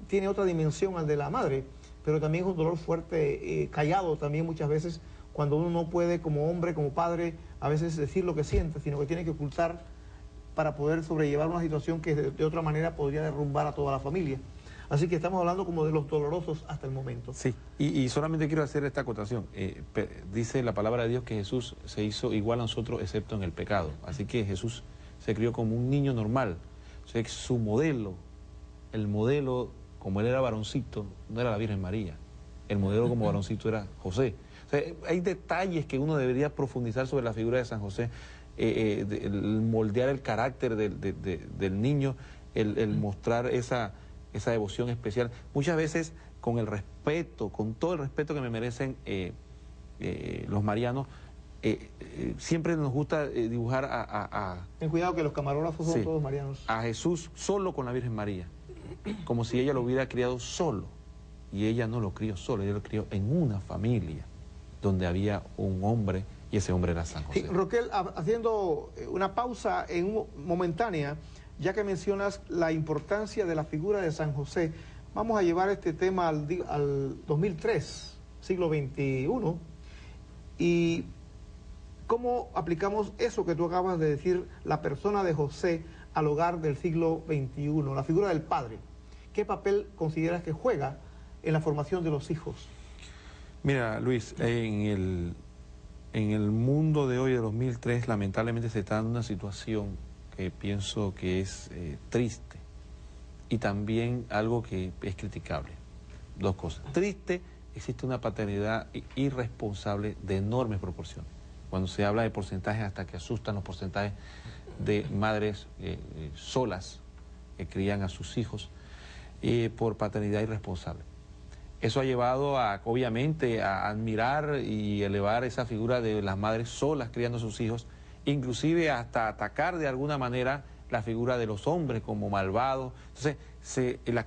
tiene otra dimensión al de la madre, pero también es un dolor fuerte, callado también muchas veces, cuando uno no puede como hombre, como padre, a veces decir lo que siente, sino que tiene que ocultar para poder sobrellevar una situación que de otra manera podría derrumbar a toda la familia. Así que estamos hablando como de los dolorosos hasta el momento. Sí, y solamente quiero hacer esta acotación. Dice la palabra de Dios que Jesús se hizo igual a nosotros excepto en el pecado. Así que Jesús se crió como un niño normal. O sea, que su modelo, el modelo, como él era varoncito, no era la Virgen María. El modelo como varoncito era José. O sea, hay detalles que uno debería profundizar sobre la figura de San José, el moldear el carácter del niño, el mostrar esa devoción especial. Muchas veces con el respeto, con todo el respeto que me merecen los marianos, siempre nos gusta dibujar Ten cuidado que los camarógrafos son sí, todos marianos. A Jesús solo con la Virgen María, como si ella lo hubiera criado solo, y ella no lo crió solo, ella lo crió en una familia donde había un hombre y ese hombre era San José. Sí, Roquel, haciendo una pausa momentánea, ya que mencionas la importancia de la figura de San José, vamos a llevar este tema al 2003, siglo XXI, y cómo aplicamos eso que tú acabas de decir, la persona de José al hogar del siglo XXI, la figura del padre. ¿Qué papel consideras que juega en la formación de los hijos? Mira, Luis, en el mundo de hoy, de 2003, lamentablemente se está dando una situación que pienso que es triste y también algo que es criticable. dos cosas. Triste, existe una paternidad irresponsable de enormes proporciones. Cuando se habla de porcentajes, hasta que asustan los porcentajes de madres solas que crían a sus hijos por paternidad irresponsable. Eso ha llevado obviamente, a admirar y elevar esa figura de las madres solas criando a sus hijos, inclusive hasta atacar de alguna manera la figura de los hombres como malvados. Entonces,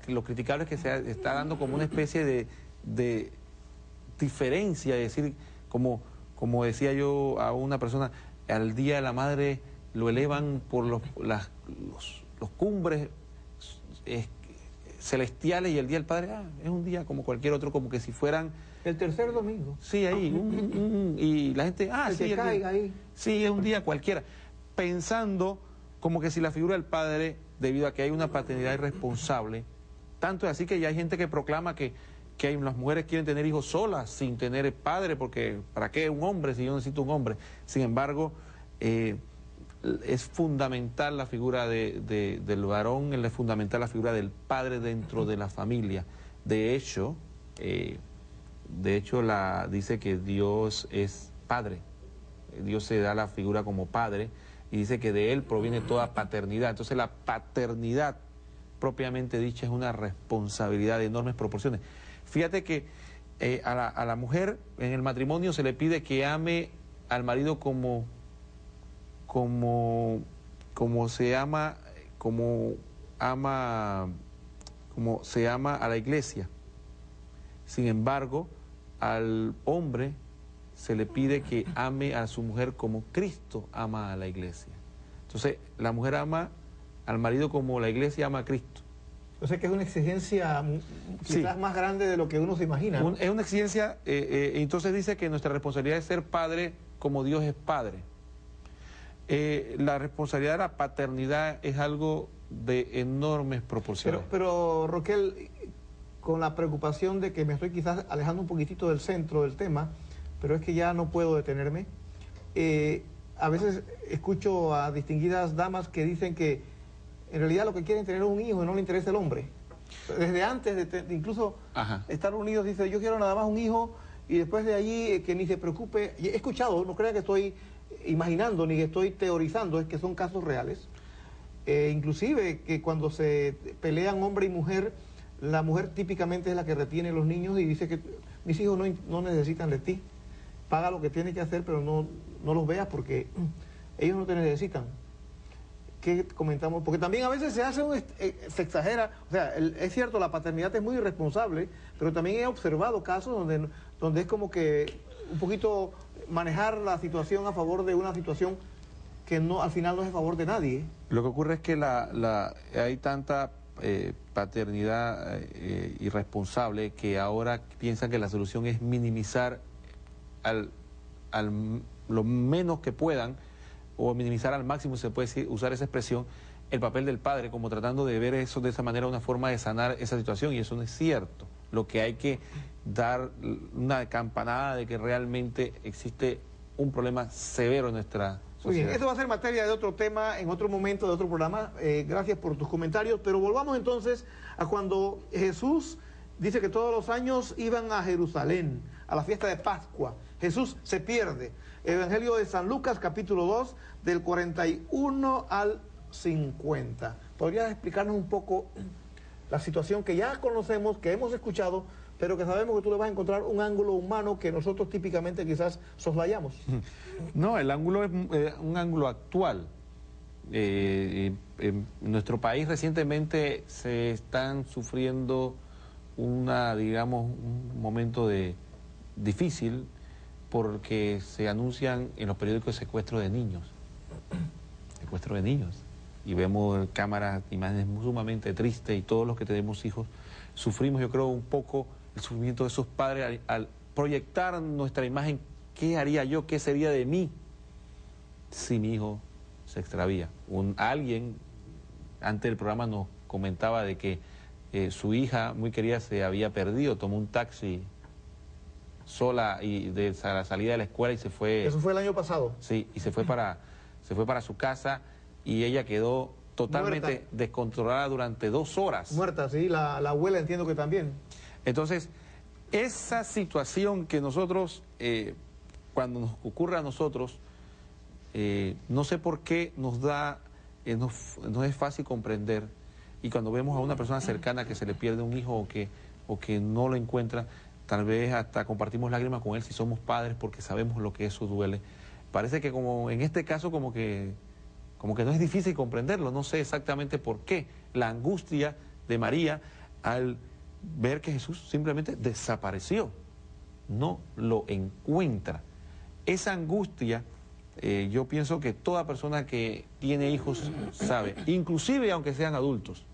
lo criticable es que se está dando como una especie de diferencia, es decir, como decía yo a una persona, al Día de la Madre lo elevan por los cumbres celestiales, y el Día del Padre es un día como cualquier otro, como que si fueran... El tercer domingo. Sí, ahí, y la gente, sí, que caiga ahí. Sí, es un día cualquiera, pensando como que si la figura del padre, debido a que hay una paternidad irresponsable, tanto es así que ya hay gente que proclama que las mujeres quieren tener hijos solas, sin tener padre, porque ¿para qué un hombre si yo necesito un hombre? Sin embargo, es fundamental la figura del varón, es fundamental la figura del padre dentro de la familia. De hecho, dice que Dios es padre. Dios se da la figura como padre y dice que de él proviene toda paternidad. Entonces la paternidad propiamente dicha es una responsabilidad de enormes proporciones. Fíjate que a la mujer en el matrimonio se le pide que ame al marido como se ama a la iglesia. Sin embargo, al hombre se le pide que ame a su mujer como Cristo ama a la iglesia. Entonces, la mujer ama al marido como la iglesia ama a Cristo. O sea que es una exigencia quizás más grande de lo que uno se imagina, ¿no? Es una exigencia, entonces dice que nuestra responsabilidad es ser padre como Dios es padre. La responsabilidad de la paternidad es algo de enormes proporciones. Pero Roquel, con la preocupación de que me estoy quizás alejando un poquitito del centro del tema, pero es que ya no puedo detenerme. A veces escucho a distinguidas damas que dicen que en realidad lo que quieren es tener un hijo y no le interesa el hombre. Desde antes de incluso estar unidos, dice, yo quiero nada más un hijo, y después de allí que ni se preocupe. Y he escuchado, no crea que estoy imaginando ni que estoy teorizando, es que son casos reales. Inclusive que cuando se pelean hombre y mujer, la mujer típicamente es la que retiene los niños y dice que mis hijos no necesitan de ti. Paga lo que tiene que hacer, pero no los veas porque ellos no te necesitan. ¿Qué comentamos? Porque también a veces se exagera. O sea, es cierto, la paternidad es muy irresponsable, pero también he observado casos donde es como que un poquito manejar la situación a favor de una situación que al final no es a favor de nadie. Lo que ocurre es que hay tanta paternidad irresponsable que ahora piensan que la solución es minimizar lo menos que puedan, o minimizar al máximo, se puede usar esa expresión, el papel del padre, como tratando de ver eso de esa manera, una forma de sanar esa situación, y eso no es cierto. Lo que hay que dar una campanada de que realmente existe un problema severo en nuestra sociedad. Muy bien, esto va a ser materia de otro tema, en otro momento, de otro programa. Gracias por tus comentarios, pero volvamos entonces a cuando Jesús dice que todos los años iban a Jerusalén, a la fiesta de Pascua. Jesús se pierde. Evangelio de San Lucas, capítulo 2, del 41 al 50. ¿Podrías explicarnos un poco la situación que ya conocemos, que hemos escuchado, pero que sabemos que tú le vas a encontrar un ángulo humano que nosotros típicamente quizás soslayamos? No, el ángulo es un ángulo actual. En nuestro país recientemente se están sufriendo un momento difícil, porque se anuncian en los periódicos secuestro de niños, y vemos cámaras, imágenes sumamente tristes, y todos los que tenemos hijos sufrimos, yo creo, un poco el sufrimiento de esos padres al proyectar nuestra imagen. ¿Qué haría yo? ¿Qué sería de mí si mi hijo se extravía? Alguien antes del programa nos comentaba de que su hija muy querida se había perdido, tomó un taxi sola y de la salida de la escuela y se fue. Eso fue el año pasado. Sí, y se fue para su casa, y ella quedó totalmente descontrolada durante 2 horas. Muerta, sí, la abuela entiendo que también. Entonces, esa situación que nosotros, cuando nos ocurre a nosotros, no sé por qué nos es fácil comprender, y cuando vemos a una persona cercana que se le pierde un hijo o que no lo encuentra, tal vez hasta compartimos lágrimas con él si somos padres porque sabemos lo que eso duele. Parece que como en este caso como que no es difícil comprenderlo, no sé exactamente por qué. La angustia de María al ver que Jesús simplemente desapareció, no lo encuentra. Esa angustia, yo pienso que toda persona que tiene hijos sabe, inclusive aunque sean adultos,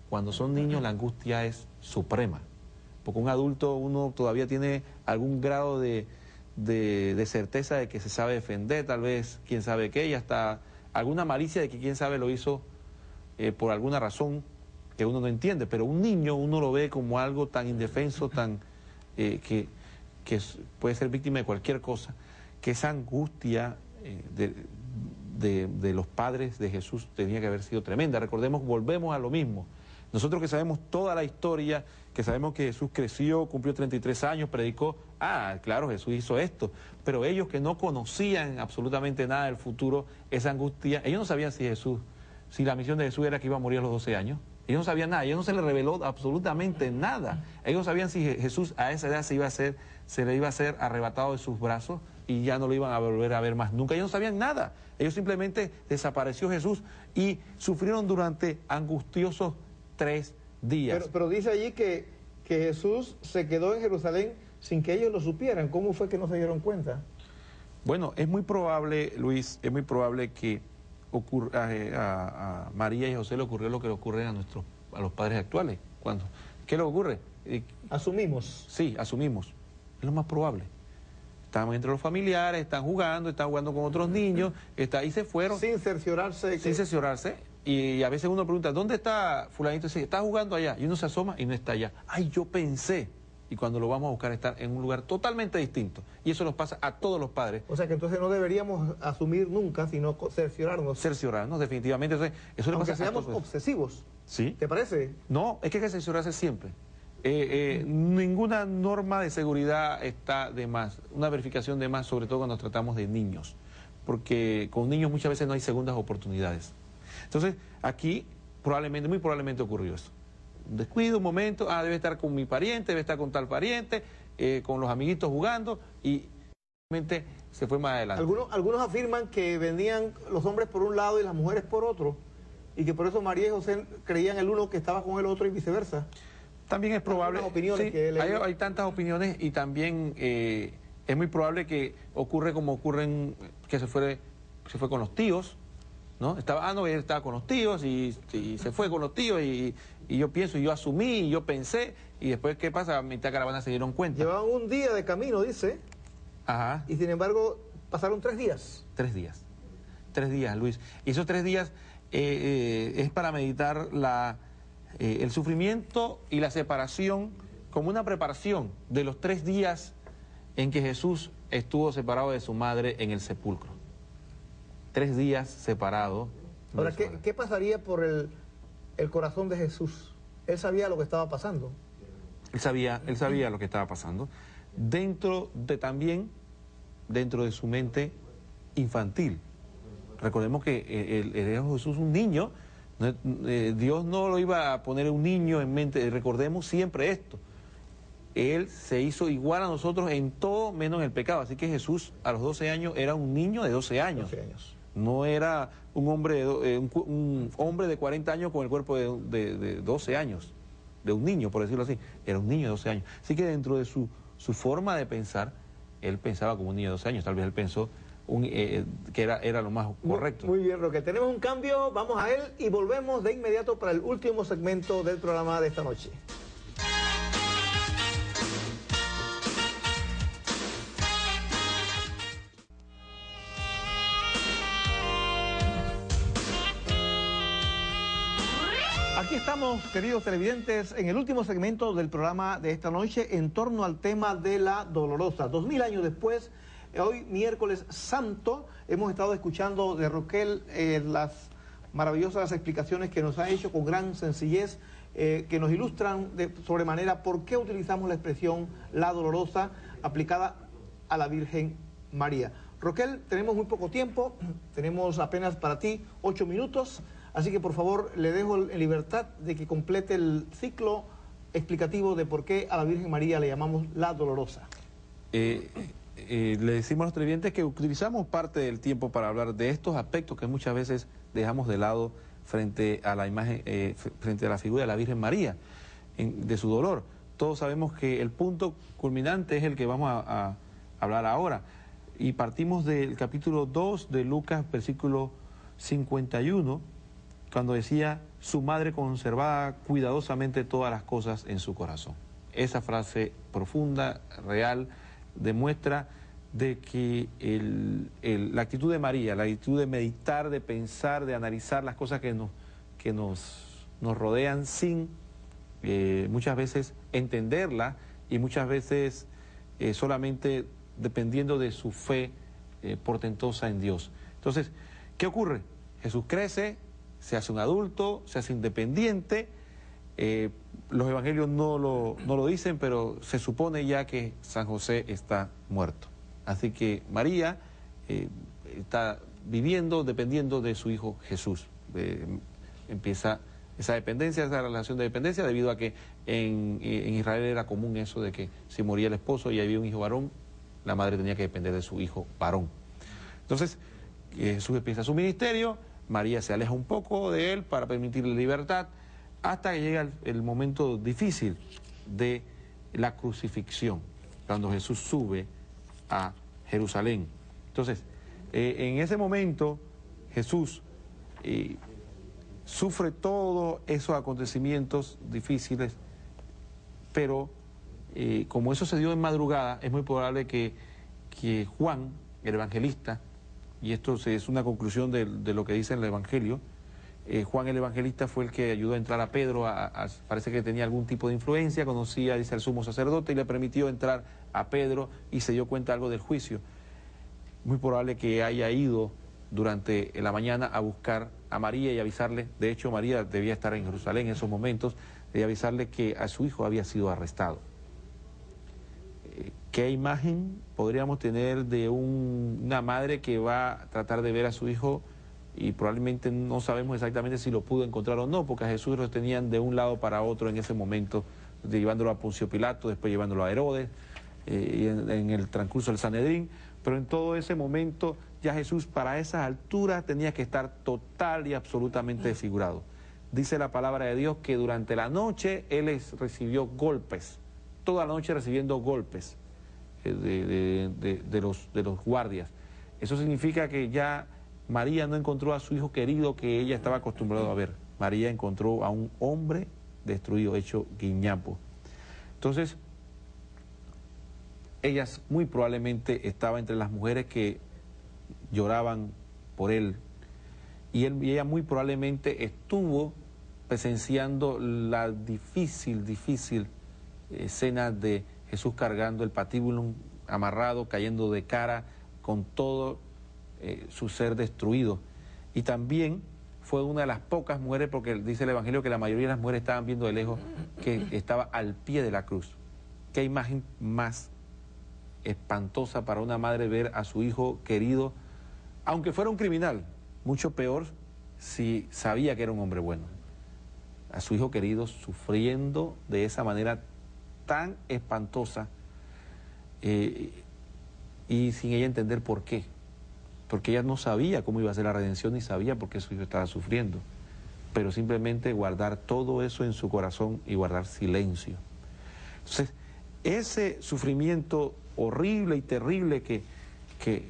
cuando son niños la angustia es suprema, porque un adulto uno todavía tiene algún grado de certeza de que se sabe defender, tal vez, quién sabe qué, y hasta alguna malicia de que quién sabe lo hizo por alguna razón que uno no entiende, pero un niño uno lo ve como algo tan indefenso, tan que puede ser víctima de cualquier cosa, que esa angustia de los padres de Jesús tenía que haber sido tremenda. Recordemos, volvemos a lo mismo. Nosotros que sabemos toda la historia, que sabemos que Jesús creció, cumplió 33 años, predicó, claro, Jesús hizo esto, pero ellos que no conocían absolutamente nada del futuro, esa angustia, ellos no sabían si la misión de Jesús era que iba a morir a los 12 años, ellos no sabían nada, ellos no se les reveló absolutamente nada, ellos no sabían si Jesús a esa edad se le iba a ser arrebatado de sus brazos y ya no lo iban a volver a ver más nunca, ellos no sabían nada, ellos simplemente desapareció Jesús y sufrieron durante angustiosos 3 días. Pero dice allí que Jesús se quedó en Jerusalén sin que ellos lo supieran. ¿Cómo fue que no se dieron cuenta? Bueno, es muy probable, Luis, es muy probable que a María y José le ocurrió lo que le ocurre a los padres actuales. ¿Qué le ocurre? Asumimos. Sí, asumimos. Es lo más probable. Estaban entre los familiares, están jugando con otros niños, y se fueron. Sin cerciorarse. Sin cerciorarse. Y a veces uno pregunta, ¿dónde está fulanito? Y dice, está jugando allá. Y uno se asoma y no está allá. Ay, yo pensé. Y cuando lo vamos a buscar está en un lugar totalmente distinto. Y eso nos pasa a todos los padres. O sea que entonces no deberíamos asumir nunca, sino cerciorarnos. Cerciorarnos, definitivamente. Entonces, eso le pasa seamos obsesivos. ¿Sí? ¿Te parece? No, es que hay que cerciorarse siempre. Ninguna norma de seguridad está de más. Una verificación de más, sobre todo cuando tratamos de niños. Porque con niños muchas veces no hay segundas oportunidades. Entonces, aquí muy probablemente ocurrió eso. Un descuido, un momento, debe estar con mi pariente, debe estar con tal pariente, con los amiguitos jugando, y realmente se fue más adelante. Algunos afirman que vendían los hombres por un lado y las mujeres por otro, y que por eso María y José creían el uno que estaba con el otro y viceversa. También es probable. Opiniones sí, hay tantas opiniones, y también es muy probable que ocurre como ocurren, que se fue con los tíos, ¿no? Él estaba con los tíos y se fue con los tíos y yo pienso, y yo asumí, y yo pensé, y después, ¿qué pasa? A mitad de caravana se dieron cuenta. Llevaban un día de camino, dice. Ajá. Y sin embargo, pasaron 3 días. 3 días. 3 días, Luis. Y esos 3 días es para meditar el sufrimiento y la separación como una preparación de los 3 días en que Jesús estuvo separado de su madre en el sepulcro. 3 días separado. Ahora, ¿qué pasaría por el corazón de Jesús? Él sabía lo que estaba pasando. Él sabía lo que estaba pasando. Dentro de su mente infantil. Recordemos que era Jesús un niño. Dios no lo iba a poner un niño en mente. Recordemos siempre esto. Él se hizo igual a nosotros en todo menos en el pecado. Así que Jesús a los 12 años era un niño de 12 años. 12 años. No era un hombre de 40 años con el cuerpo de 12 años, de un niño, por decirlo así. Era un niño de 12 años. Así que dentro de su forma de pensar, él pensaba como un niño de 12 años. Tal vez él pensó que era lo más correcto. Muy bien, Roque. Tenemos un cambio, vamos a él y volvemos de inmediato para el último segmento del programa de esta noche. Aquí estamos, queridos televidentes, en el último segmento del programa de esta noche en torno al tema de la Dolorosa. 2000 años después, hoy miércoles santo, hemos estado escuchando de Roquel las maravillosas explicaciones que nos ha hecho con gran sencillez que nos ilustran de sobremanera por qué utilizamos la expresión la dolorosa aplicada a la Virgen María. Roquel, tenemos muy poco tiempo, tenemos apenas para ti 8 minutos, así que por favor le dejo en libertad de que complete el ciclo explicativo de por qué a la Virgen María le llamamos la dolorosa. Le decimos a los televidentes que utilizamos parte del tiempo para hablar de estos aspectos que muchas veces dejamos de lado frente a la imagen, frente a la figura de la Virgen María, de su dolor. Todos sabemos que el punto culminante es el que vamos a hablar ahora. Y partimos del capítulo 2 de Lucas, versículo 51, cuando decía, su madre conservaba cuidadosamente todas las cosas en su corazón. Esa frase profunda, real, demuestra de que la actitud de María, la actitud de meditar, de pensar, de analizar las cosas que nos rodean sin muchas veces entenderla y muchas veces solamente dependiendo de su fe portentosa en Dios. Entonces, ¿qué ocurre? Jesús crece, se hace un adulto, se hace independiente. Los evangelios no lo dicen, pero se supone ya que San José está muerto. Así que María está viviendo, dependiendo de su hijo Jesús. Empieza esa dependencia, esa relación de dependencia, debido a que en Israel era común eso de que si moría el esposo y había un hijo varón, la madre tenía que depender de su hijo varón. Entonces, Jesús empieza su ministerio, María se aleja un poco de él para permitirle libertad, hasta que llega el momento difícil de la crucifixión, cuando Jesús sube a Jerusalén. Entonces, en ese momento, Jesús sufre todos esos acontecimientos difíciles, pero como eso se dio en madrugada, es muy probable que Juan, el evangelista, y esto es una conclusión de lo que dice en el Evangelio, Juan el Evangelista fue el que ayudó a entrar a Pedro, parece que tenía algún tipo de influencia, conocía, dice, al sumo sacerdote y le permitió entrar a Pedro y se dio cuenta algo del juicio. Muy probable que haya ido durante la mañana a buscar a María y avisarle, de hecho María debía estar en Jerusalén en esos momentos, y avisarle que a su hijo había sido arrestado. ¿Qué imagen podríamos tener de una madre que va a tratar de ver a su hijo y probablemente no sabemos exactamente si lo pudo encontrar o no, porque a Jesús lo tenían de un lado para otro en ese momento, llevándolo a Poncio Pilato, después llevándolo a Herodes, y en el transcurso del Sanedrín, pero en todo ese momento ya Jesús para esas alturas tenía que estar total y absolutamente desfigurado. Dice la palabra de Dios que durante la noche Él recibió golpes, toda la noche recibiendo golpes de los guardias. Eso significa que ya María no encontró a su hijo querido que ella estaba acostumbrada a ver. María encontró a un hombre destruido, hecho guiñapo. Entonces, ella muy probablemente estaba entre las mujeres que lloraban por él. Y ella muy probablemente estuvo presenciando la difícil escena de Jesús cargando el patíbulum amarrado, cayendo de cara con todo su ser destruido. Y también fue una de las pocas mujeres, porque dice el Evangelio que la mayoría de las mujeres estaban viendo de lejos, que estaba al pie de la cruz. ¿Qué imagen más espantosa para una madre ver a su hijo querido, aunque fuera un criminal? Mucho peor si sabía que era un hombre bueno. A su hijo querido sufriendo de esa manera tan espantosa y sin ella entender por qué. Porque ella no sabía cómo iba a ser la redención ni sabía por qué su hijo estaba sufriendo. Pero simplemente guardar todo eso en su corazón y guardar silencio. Entonces, ese sufrimiento horrible y terrible que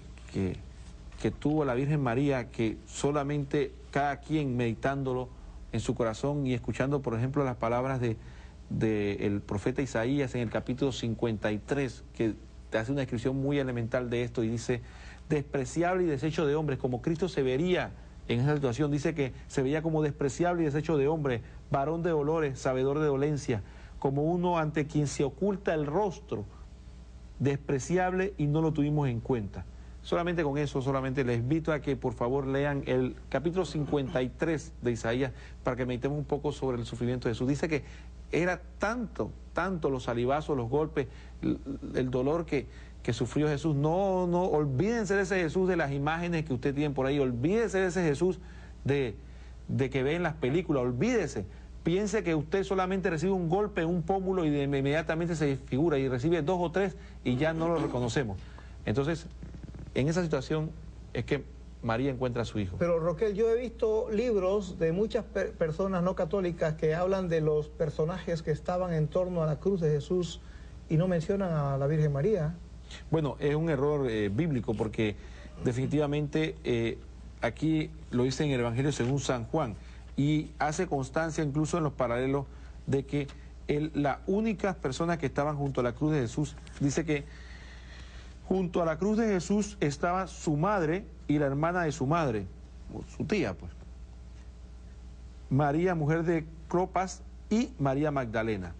tuvo la Virgen María, que solamente cada quien meditándolo en su corazón y escuchando, por ejemplo, las palabras del profeta Isaías en el capítulo 53, que te hace una descripción muy elemental de esto y dice: despreciable y deshecho de hombres, como Cristo se vería en esa situación. Dice que se veía como despreciable y deshecho de hombre, varón de dolores, sabedor de dolencia, como uno ante quien se oculta el rostro, despreciable y no lo tuvimos en cuenta. solamente con eso, solamente les invito a que por favor lean el capítulo 53 de Isaías para que meditemos un poco sobre el sufrimiento de Jesús. Dice que era tanto los salivazos, los golpes, el dolor que sufrió Jesús. No olvídense de ese Jesús de las imágenes que usted tiene por ahí, olvídense de ese Jesús de que ve en las películas, olvídese. Piense que usted solamente recibe un golpe en un pómulo y inmediatamente se desfigura y recibe 2 o 3 y ya no lo reconocemos. Entonces, en esa situación es que María encuentra a su hijo. Pero Roquel, yo he visto libros de muchas personas no católicas que hablan de los personajes que estaban en torno a la cruz de Jesús y no mencionan a la Virgen María. Bueno, es un error bíblico porque definitivamente aquí lo dice en el Evangelio según San Juan y hace constancia incluso en los paralelos de que las únicas personas que estaban junto a la cruz de Jesús, dice que junto a la cruz de Jesús estaba su madre y la hermana de su madre, su tía pues, María, mujer de Clopas, y María Magdalena.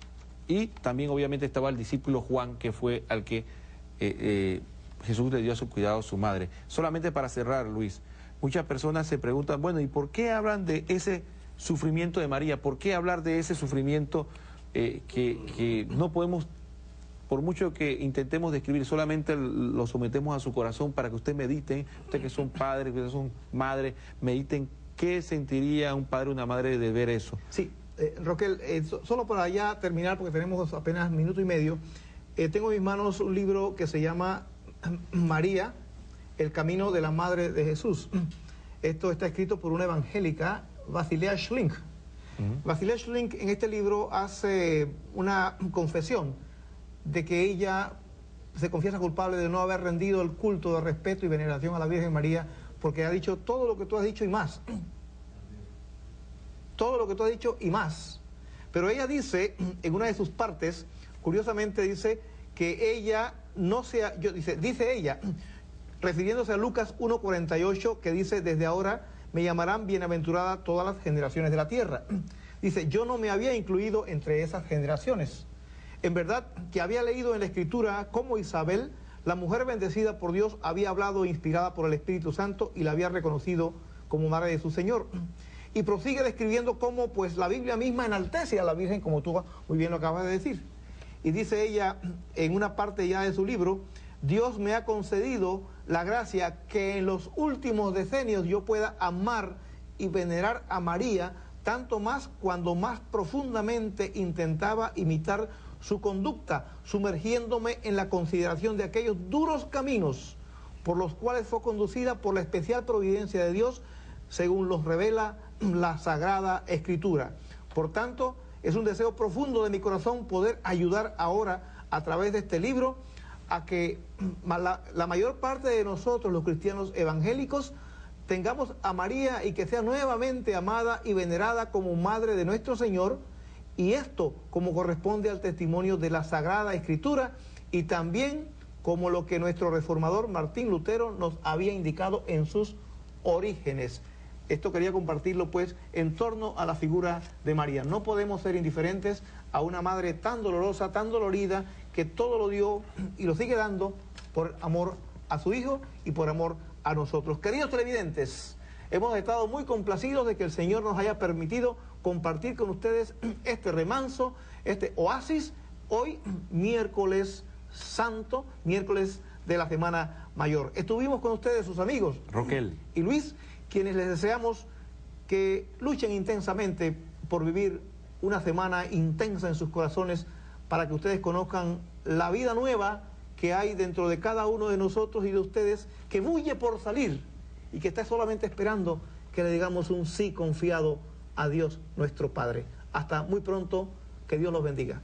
Y también obviamente estaba el discípulo Juan, que fue al que Jesús le dio a su cuidado a su madre. Solamente para cerrar, Luis, muchas personas se preguntan, bueno, ¿y por qué hablan de ese sufrimiento de María? ¿Por qué hablar de ese sufrimiento que no podemos, por mucho que intentemos describir, solamente lo sometemos a su corazón para que usted mediten, ustedes que son padres, que son madres, mediten qué sentiría un padre o una madre de ver eso? Sí, Roquel, solo para ya terminar, porque tenemos apenas minuto y medio, tengo en mis manos un libro que se llama María, el camino de la Madre de Jesús. Esto está escrito por una evangélica, Basilea Schlink. Basilea Schlink en este libro hace una confesión de que ella se confiesa culpable de no haber rendido el culto de respeto y veneración a la Virgen María, porque ha dicho todo lo que tú has dicho y más. Todo lo que tú has dicho y más. Pero ella dice, en una de sus partes, curiosamente dice que ella no sea, dice ella, refiriéndose a Lucas 1:48, que dice, desde ahora me llamarán bienaventurada todas las generaciones de la tierra. Dice, yo no me había incluido entre esas generaciones. En verdad que había leído en la Escritura cómo Isabel, la mujer bendecida por Dios, había hablado inspirada por el Espíritu Santo y la había reconocido como madre de su Señor. Y prosigue describiendo cómo pues la Biblia misma enaltece a la Virgen, como tú muy bien lo acabas de decir. Y dice ella en una parte ya de su libro, Dios me ha concedido la gracia que en los últimos decenios yo pueda amar y venerar a María, tanto más cuando más profundamente intentaba imitar su conducta, sumergiéndome en la consideración de aquellos duros caminos por los cuales fue conducida por la especial providencia de Dios, según los revela la Sagrada Escritura. Por tanto, es un deseo profundo de mi corazón poder ayudar ahora a través de este libro a que la mayor parte de nosotros, los cristianos evangélicos, tengamos a María y que sea nuevamente amada y venerada como Madre de nuestro Señor, y esto como corresponde al testimonio de la Sagrada Escritura y también como lo que nuestro reformador Martín Lutero nos había indicado en sus orígenes. Esto quería compartirlo pues en torno a la figura de María. No podemos ser indiferentes a una madre tan dolorosa, tan dolorida, que todo lo dio y lo sigue dando por amor a su hijo y por amor a nosotros. Queridos televidentes, hemos estado muy complacidos de que el Señor nos haya permitido compartir con ustedes este remanso, este oasis, hoy miércoles santo, miércoles de la Semana Mayor. Estuvimos con ustedes, sus amigos Roquel y Luis, quienes les deseamos que luchen intensamente por vivir una semana intensa en sus corazones para que ustedes conozcan la vida nueva que hay dentro de cada uno de nosotros y de ustedes, que bulle por salir y que está solamente esperando que le digamos un sí confiado a Dios nuestro Padre. Hasta muy pronto, que Dios los bendiga.